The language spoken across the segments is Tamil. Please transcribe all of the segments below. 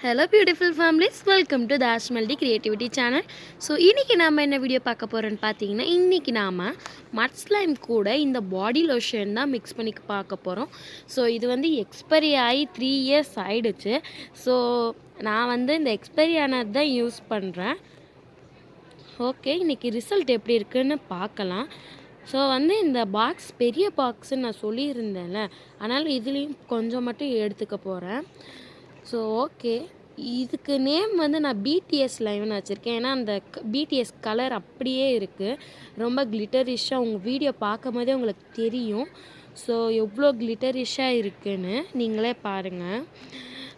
Hello beautiful families, welcome to the Ashmaldi Creativity channel. So இன்னைக்கு நாம என்ன வீடியோ பார்க்க போறோம்னு பார்த்தீங்கன்னா, இன்னைக்கு நாம மட் ஸ்லைம் கூட இந்த பாடி லோஷன் தான் மிக்ஸ் பண்ணி பார்க்க போறோம். ஸோ இது வந்து எக்ஸ்பைரி ஆகி 3 இயர்ஸ் ஆயிடுச்சு. ஸோ நான் வந்து இந்த எக்ஸ்பைரி ஆனது தான் யூஸ் பண்ணுறேன். ஓகே, இன்னைக்கு ரிசல்ட் எப்படி இருக்குன்னு பார்க்கலாம். ஸோ வந்து இந்த பாக்ஸ் பெரிய பாக்ஸுன்னு நான் சொல்லியிருந்தேன்ல, அதனால் இதுலேயும் கொஞ்சம் மட்டும் எடுத்துக்க போகிறேன். ஸோ ஓகே, இதுக்கு நேம் வந்து நான் பிடிஎஸ் லைவ்னு வச்சுருக்கேன். ஏன்னா அந்த பிடிஎஸ் கலர் அப்படியே இருக்குது, ரொம்ப கிளிட்டரிஷாக. உங்கள் வீடியோ பார்க்கும் போதே உங்களுக்கு தெரியும் ஸோ எவ்வளோ கிளிட்டரிஷாக இருக்குதுன்னு நீங்களே பாருங்கள்.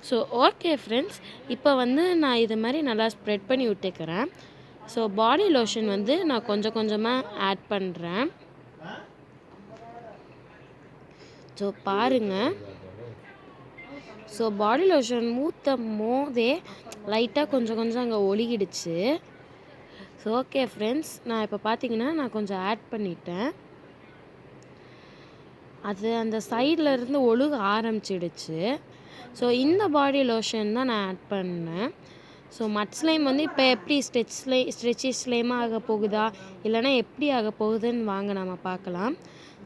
ஸோ ஓகே ஃப்ரெண்ட்ஸ், இப்போ வந்து நான் இது மாதிரி நல்லா ஸ்ப்ரெட் பண்ணி விட்டுக்கிறேன். ஸோ பாடி லோஷன் வந்து நான் கொஞ்சம் கொஞ்சமாக ஆட் பண்ணுறேன். ஸோ பாருங்கள், ஸோ பாடி லோஷன் ஊற்றும் போதே லைட்டாக கொஞ்சம் அங்கே ஒழுகிடுச்சு. ஸோ ஓகே ஃப்ரெண்ட்ஸ், நான் இப்போ பார்த்தீங்கன்னா நான் கொஞ்சம் ஆட் பண்ணிட்டேன். அது அந்த சைடில் இருந்து ஒழுக ஆரம்பிச்சிடுச்சு. ஸோ இந்த பாடி லோஷன் தான் நான் ஆட் பண்ணேன். ஸோ மட் ஸ்லைம் வந்து இப்போ எப்படி ஸ்ட்ரெச்சி ஸ்லைமாக ஆக போகுதா இல்லைனா எப்படி ஆக போகுதுன்னு வாங்க நம்ம பார்க்கலாம்.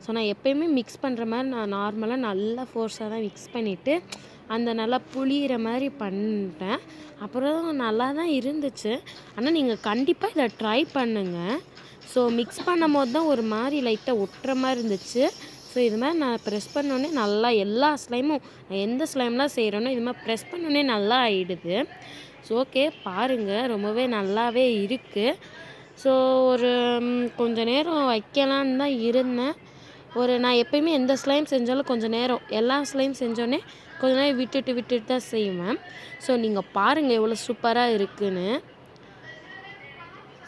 ஸோ நான் எப்போயுமே மிக்ஸ் பண்ணுற மாதிரி நான் நார்மலாக நல்லா ஃபோர்ஸாக தான் மிக்ஸ் பண்ணிவிட்டு அந்த நல்லா புளிகிற மாதிரி பண்ணிட்டேன். அப்புறம் நல்லா தான் இருந்துச்சு. ஆனால் நீங்கள் கண்டிப்பாக இதை ட்ரை பண்ணுங்கள். ஸோ மிக்ஸ் பண்ணும் போது தான் ஒரு மாதிரி லைட்டாக ஒட்டுற மாதிரி இருந்துச்சு. ஸோ இது மாதிரி நான் ப்ரெஸ் பண்ணோடனே நல்லா எல்லா ஸ்லைமும், நான் எந்த ஸ்லைம்லாம் செய்கிறேனோ இது மாதிரி ப்ரெஸ் பண்ணோடனே நல்லா ஆகிடுது. ஸோ ஓகே பாருங்கள், ரொம்பவே நல்லாவே இருக்குது. ஸோ ஒரு கொஞ்சம் நேரம் வைக்கலான்னு தான் இருந்தேன். நான் எப்போயுமே எந்த ஸ்லைம் செஞ்சாலும் கொஞ்சம் நேரம், எல்லா ஸ்லைம் செஞ்சோடனே கொஞ்ச நேரம் விட்டுட்டு தான் செய்வேன். ஸோ நீங்கள் பாருங்கள் எவ்வளோ சூப்பராக இருக்குன்னு.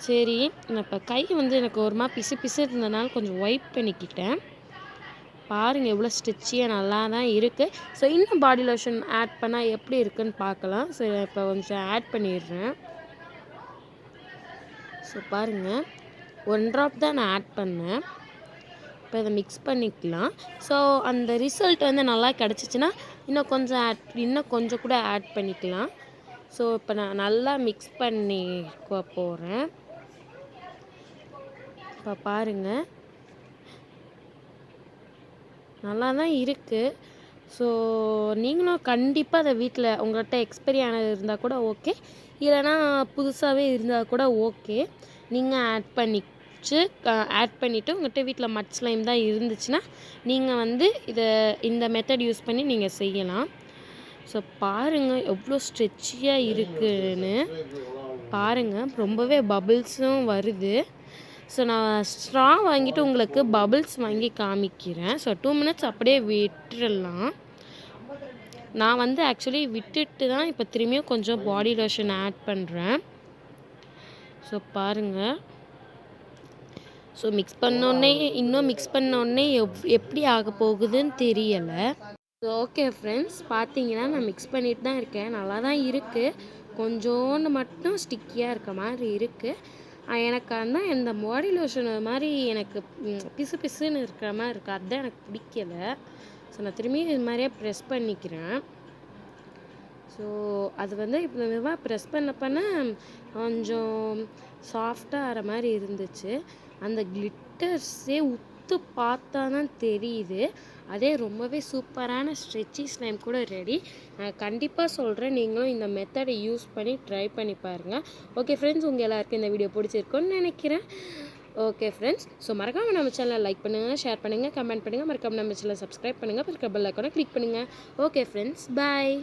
சரி, நான் இப்போ கை வந்து எனக்கு ஒரு மாதிரி பிசு இருந்ததுனால கொஞ்சம் ஒயிட் பண்ணிக்கிட்டேன். பாருங்கள் எவ்வளோ ஸ்டிச்சியாக நல்லா தான் இருக்குது. ஸோ இன்னும் பாடி லோஷன் ஆட் பண்ணால் எப்படி இருக்குன்னு பார்க்கலாம். ஸோ இப்போ கொஞ்சம் ஆட் பண்ணிடுறேன். ஸோ பாருங்கள், 1 ட்ராப் தான் நான் ஆட் பண்ணேன். இப்போ இதை மிக்ஸ் பண்ணிக்கலாம். ஸோ அந்த ரிசல்ட் வந்து நல்லா கிடச்சிச்சின்னா இன்னும் கொஞ்சம் கூட ஆட் பண்ணிக்கலாம். ஸோ இப்போ நான் நல்லா மிக்ஸ் பண்ணி போகிறேன். இப்போ பாருங்கள் நல்லா தான் இருக்குது. ஸோ நீங்களும் கண்டிப்பாக அதை வீட்டில் உங்கள்கிட்ட எக்ஸ்பைரி ஆனது இருந்தால் கூட ஓகே, இல்லைனா புதுசாகவே இருந்தால் கூட ஓகே, நீங்கள் ஆட் பண்ணிவிட்டு உங்கள்கிட்ட வீட்டில் மட் ஸ்லைம் தான் இருந்துச்சுன்னா நீங்கள் வந்து இந்த மெத்தட் யூஸ் பண்ணி நீங்கள் செய்யலாம். ஸோ பாருங்கள் எவ்வளோ ஸ்ட்ரெச்சியாக இருக்குதுன்னு பாருங்கள், ரொம்பவே பபிள்ஸும் வருது. ஸோ நான் ஸ்ட்ரா வாங்கிட்டு உங்களுக்கு பபிள்ஸ் வாங்கி காமிக்கிறேன். ஸோ 2 மினிட்ஸ் அப்படியே விட்டுடலாம். நான் வந்து ஆக்சுவலி விட்டுட்டு தான் இப்போ திரும்பியும் கொஞ்சம் பாடி லோஷன் ஆட் பண்ணுறேன். ஸோ பாருங்கள், ஸோ மிக்ஸ் பண்ணோடனே எப்படி ஆக போகுதுன்னு தெரியலை. ஸோ ஓகே ஃப்ரெண்ட்ஸ், பார்த்தீங்கன்னா நான் மிக்ஸ் பண்ணிட்டு தான் இருக்கேன். நல்லா தான் இருக்குது, கொஞ்சோண்டு மட்டும் ஸ்டிக்கியாக இருக்க மாதிரி இருக்குது. எனக்கு ஆனால் இந்த பாடி லோஷன் அது மாதிரி எனக்கு பிசுன்னு இருக்கிற மாதிரி இருக்குது, அதுதான் எனக்கு பிடிக்கலை. ஸோ நான் திரும்பியும் இது மாதிரியே ப்ரெஸ் பண்ணிக்கிறேன். ஸோ அது வந்து இப்போ மெதுவாக ப்ரெஸ் பண்ண கொஞ்சம் சாஃப்டாக ஆகிற மாதிரி இருந்துச்சு. அந்த கிளிட்டர்ஸே உத்து பார்த்தா தான் தெரியுது. அதே ரொம்பவே சூப்பரான ஸ்ட்ரெச்சி ஸ்லைம் கூட ரெடி. நான் கண்டிப்பாக சொல்கிறேன், நீங்களும் இந்த மெத்தடை யூஸ் பண்ணி ட்ரை பண்ணி பாருங்கள். ஓகே ஃப்ரெண்ட்ஸ், உங்கள் எல்லாருக்கும் இந்த வீடியோ பிடிச்சிருக்குன்னு நினைக்கிறேன். ஓகே ஃப்ரெண்ட்ஸ், ஸோ மறக்காமல் நம்ம சேனலை லைக் பண்ணுங்கள், ஷேர் பண்ணுங்கள், கமெண்ட் பண்ணுங்கள். மறக்காமல் நம்ம சேனலை சப்ஸ்கிரைப் பண்ணுங்கள், அப்புறம் பெல் ஐக்கானை கிளிக் பண்ணுங்கள். ஓகே ஃப்ரெண்ட்ஸ், பாய்.